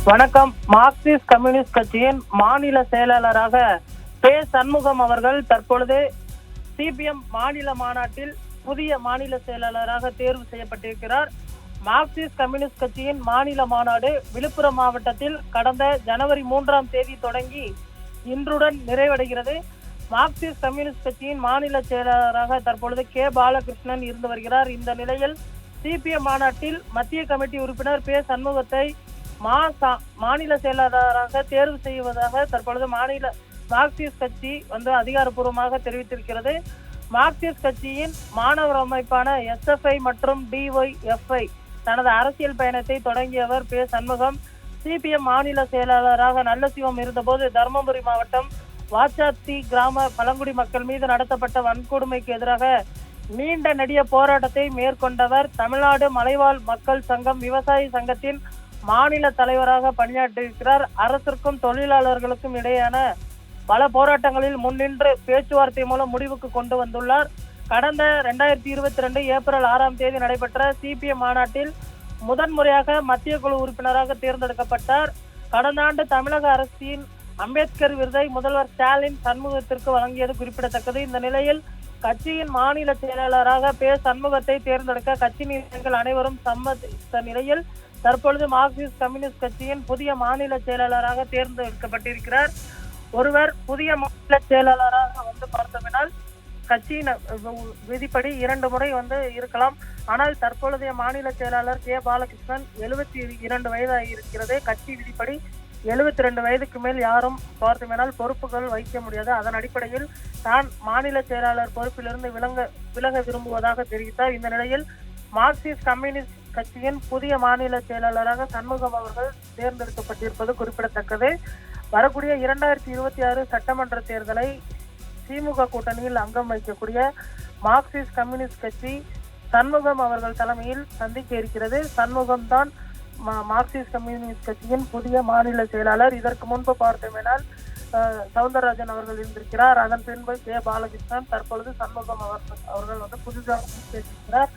வணக்கம். Marxist communist கட்சியின் மாநில செயலாளராக பே. சண்முகம் அவர்கள் தற்பொழுது சிபிஎம் மாநில மாநாட்டில் புதிய மாநில செயலாளராக தேர்வு செய்யப்பட்டிருக்கிறார். மார்க்சிஸ்ட் கம்யூனிஸ்ட் கட்சியின் மாநில மாநாடு விழுப்புரம் மாவட்டத்தில் கடந்த ஜனவரி 3ஆம் தேதி தொடங்கி இன்றுடன் நிறைவடைகிறது. மார்க்சிஸ்ட் கம்யூனிஸ்ட் கட்சியின் மாநில செயலாளராக தற்பொழுது கே. பாலகிருஷ்ணன் இருந்து வருகிறார். இந்த நிலையில் சிபிஎம் மாநாட்டில் மத்திய கமிட்டி உறுப்பினர் பே. சண்முகத்தை மாநில செயலாளராக தேர்வு செய்வதாக தற்பொழுது மார்க்சிஸ்ட் கட்சி அதிகாரப்பூர்வமாக தெரிவித்திருக்கிறது. மார்க்சிஸ்ட் கட்சியின் மாணவர் அமைப்பான SFI மற்றும் DYFI தனது அரசியல் பயணத்தை தொடங்கியவர் பே. சண்முகம். சிபிஎம் மாநில செயலாளராக நல்லசிவம் இருந்தபோது தர்மபுரி மாவட்டம் வாச்சாத்தி கிராம பழங்குடி மக்கள் மீது நடத்தப்பட்ட வன்கொடுமைக்கு எதிராக நீண்ட நெடிய போராட்டத்தை மேற்கொண்டவர். தமிழ்நாடு மலைவாழ் மக்கள் சங்கம் விவசாய சங்கத்தின் மாநில தலைவராக பணியாற்றியிருக்கிறார். அரசிற்கும் தொழிலாளர்களுக்கும் இடையேயான பல போராட்டங்களில் முன்னின்று பேச்சுவார்த்தை மூலம் முடிவுக்கு கொண்டு வந்துள்ளார். கடந்த 2022 ஏப்ரல் 6ஆம் தேதி நடைபெற்ற சிபிஎம் மாநாட்டில் முதன்முறையாக மத்திய குழு உறுப்பினராக தேர்ந்தெடுக்கப்பட்டார். கடந்த ஆண்டு தமிழக அரசின் அம்பேத்கர் விருதை முதல்வர் ஸ்டாலின் சண்முகத்திற்கு வழங்கியது குறிப்பிடத்தக்கது. இந்த நிலையில் கட்சியின் மாநில செயலாளராக பே. சண்முகத்தை தேர்ந்தெடுக்க கட்சி நிர்வாகிகள் அனைவரும் சம்மதித்த நிலையில் தற்பொழுது மார்க்சிஸ்ட் கம்யூனிஸ்ட் கட்சியின் புதிய மாநில செயலாளராக தேர்ந்தெடுக்கப்பட்டிருக்கிறார். ஒருவர் புதிய மாநில செயலாளராக பார்த்தோம்னால் கட்சியின் விதிப்படி 2 முறை இருக்கலாம். ஆனால் தற்பொழுதைய மாநில செயலாளர் கே. பாலகிருஷ்ணன் 72 வயதாக இருக்கிறது. கட்சி விதிப்படி 72 வயதுக்கு மேல் யாரும் பார்த்தோம்னால் பொறுப்புகள் வகிக்க முடியாது. அதன் அடிப்படையில் தான் மாநில செயலாளர் பொறுப்பிலிருந்து விலக விரும்புவதாக தெரிவித்தார். இந்த நிலையில் மார்க்சிஸ்ட் கம்யூனிஸ்ட் கட்சியின் புதிய மாநில செயலாளராக சண்முகம் அவர்கள் தேர்ந்தெடுக்கப்பட்டிருப்பது குறிப்பிடத்தக்கது. வரக்கூடிய 2026 சட்டமன்ற தேர்தலை திமுக கூட்டணியில் அங்கம் வகிக்கக்கூடிய மார்க்சிஸ்ட் கம்யூனிஸ்ட் கட்சி சண்முகம் அவர்கள் தலைமையில் சந்திக்க இருக்கிறது. சண்முகம் தான் மார்க்சிஸ்ட் கம்யூனிஸ்ட் கட்சியின் புதிய மாநில செயலாளர். இதற்கு முன்பு பார்த்தோமேனால் சவுந்தரராஜன் அவர்கள் இருந்திருக்கிறார். அதன் பின்பு கே. பாலகிருஷ்ணன், தற்பொழுது சண்முகம் அவர்கள் புதிதாக பேசியிருக்கிறார்.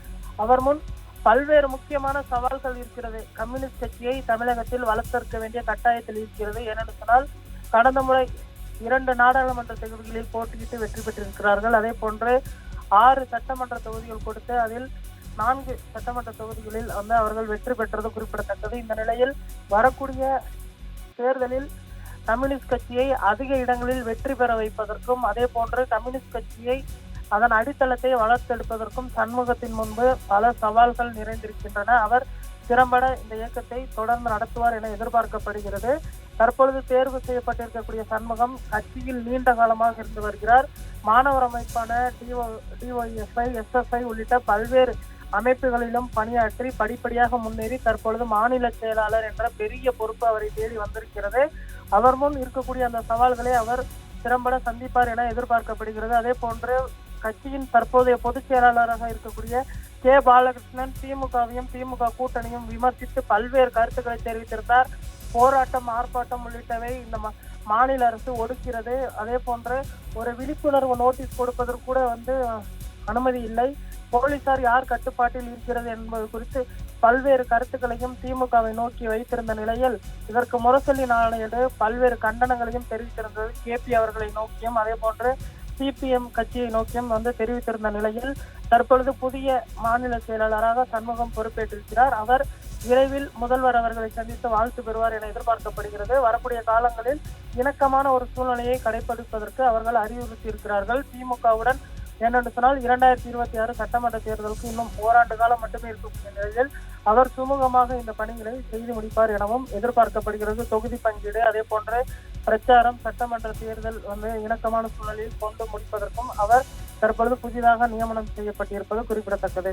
அவர் முன் பல்வேறு முக்கியமான சவால்கள் இருக்கிறது. கம்யூனிஸ்ட் கட்சியை தமிழகத்தில் வளர்த்திருக்க வேண்டிய கட்டாயத்தில் இருக்கிறது. ஏனென்று சொன்னால் கடந்த முறை 2 நாடாளுமன்ற தொகுதிகளில் போட்டியிட்டு வெற்றி பெற்றிருக்கிறார்கள். அதே போன்று 6 சட்டமன்ற தொகுதிகள் கொடுத்து அதில் 4 சட்டமன்ற தொகுதிகளில் அவர்கள் வெற்றி பெற்றது குறிப்பிடத்தக்கது. இந்த நிலையில் வரக்கூடிய தேர்தலில் கம்யூனிஸ்ட் கட்சியை அதிக இடங்களில் வெற்றி பெற வைப்பதற்கும் அதே போன்று கம்யூனிஸ்ட் கட்சியை அதன் அடித்தளத்தை வளர்த்தெடுப்பதற்கும் சண்முகத்தின் முன்பு பல சவால்கள் நிறைந்திருக்கின்றன. அவர் திறம்பட இந்த இயக்கத்தை தொடர்ந்து நடத்துவார் என எதிர்பார்க்கப்படுகிறது. தற்பொழுது தேர்வு செய்யப்பட்டிருக்கக்கூடிய சண்முகம் கட்சியில் நீண்ட காலமாக இருந்து வருகிறார். மாணவர் அமைப்பான DYFI, SFI உள்ளிட்ட பல்வேறு அமைப்புகளிலும் பணியாற்றி படிப்படியாக முன்னேறி தற்பொழுது மாநில செயலாளர் என்ற பெரிய பொறுப்பு அவரை தேடி வந்திருக்கிறது. அவர் முன் இருக்கக்கூடிய அந்த சவால்களை அவர் திறம்பட சந்திப்பார் என எதிர்பார்க்கப்படுகிறது. அதே போன்று கட்சியின் தற்போதைய பொதுச் செயலாளராக இருக்கக்கூடிய கே. பாலகிருஷ்ணன் திமுகவையும் திமுக கூட்டணியும் விமர்சித்து பல்வேறு கருத்துக்களை தெரிவித்திருந்தார். போராட்டம், ஆர்ப்பாட்டம் உள்ளிட்டவை இந்த மாநில அரசு ஒடுக்கிறது. அதே போன்று ஒரு விழிப்புணர்வு நோட்டீஸ் கொடுப்பதற்கு கூட அனுமதி இல்லை. போலீசார் யார் கட்டுப்பாட்டில் இருக்கிறது என்பது குறித்து பல்வேறு கருத்துக்களையும் திமுகவை நோக்கி வைத்திருந்த நிலையில் இதற்கு முரசொலி நாளேடு பல்வேறு கண்டனங்களையும் தெரிவித்திருந்தது. KP அவர்களை நோக்கியும் அதே போன்று CPM கட்சியை நோக்கியும் தெரிவித்திருந்த நிலையில் தற்பொழுது புதிய மாநில செயலாளராக சண்முகம் பொறுப்பேற்றிருக்கிறார். அவர் விரைவில் முதல்வர் அவர்களை சந்தித்து வாழ்த்து பெறுவார் என எதிர்பார்க்கப்படுகிறது. வரக்கூடிய காலங்களில் இணக்கமான ஒரு சூழ்நிலையை கடைபிடிப்பதற்கு அவர்கள் அறிவுறுத்தி இருக்கிறார்கள். திமுகவுடன் ஏனென்று சொன்னால் 2026 சட்டமன்ற தேர்தலுக்கு இன்னும் ஓராண்டு காலம் மட்டுமே இருக்கக்கூடிய நிலையில் அவர் சுமூகமாக இந்த பணிகளை செய்து முடிப்பார் எனவும் எதிர்பார்க்கப்படுகிறது. தொகுதி பங்கீடு அதே போன்ற பிரச்சாரம், சட்டமன்ற தேர்தல் இணக்கமான சூழலில் கொண்டு முடிப்பதற்கும் அவர் தற்பொழுது புதிதாக நியமனம் செய்யப்பட்டிருப்பது குறிப்பிடத்தக்கது.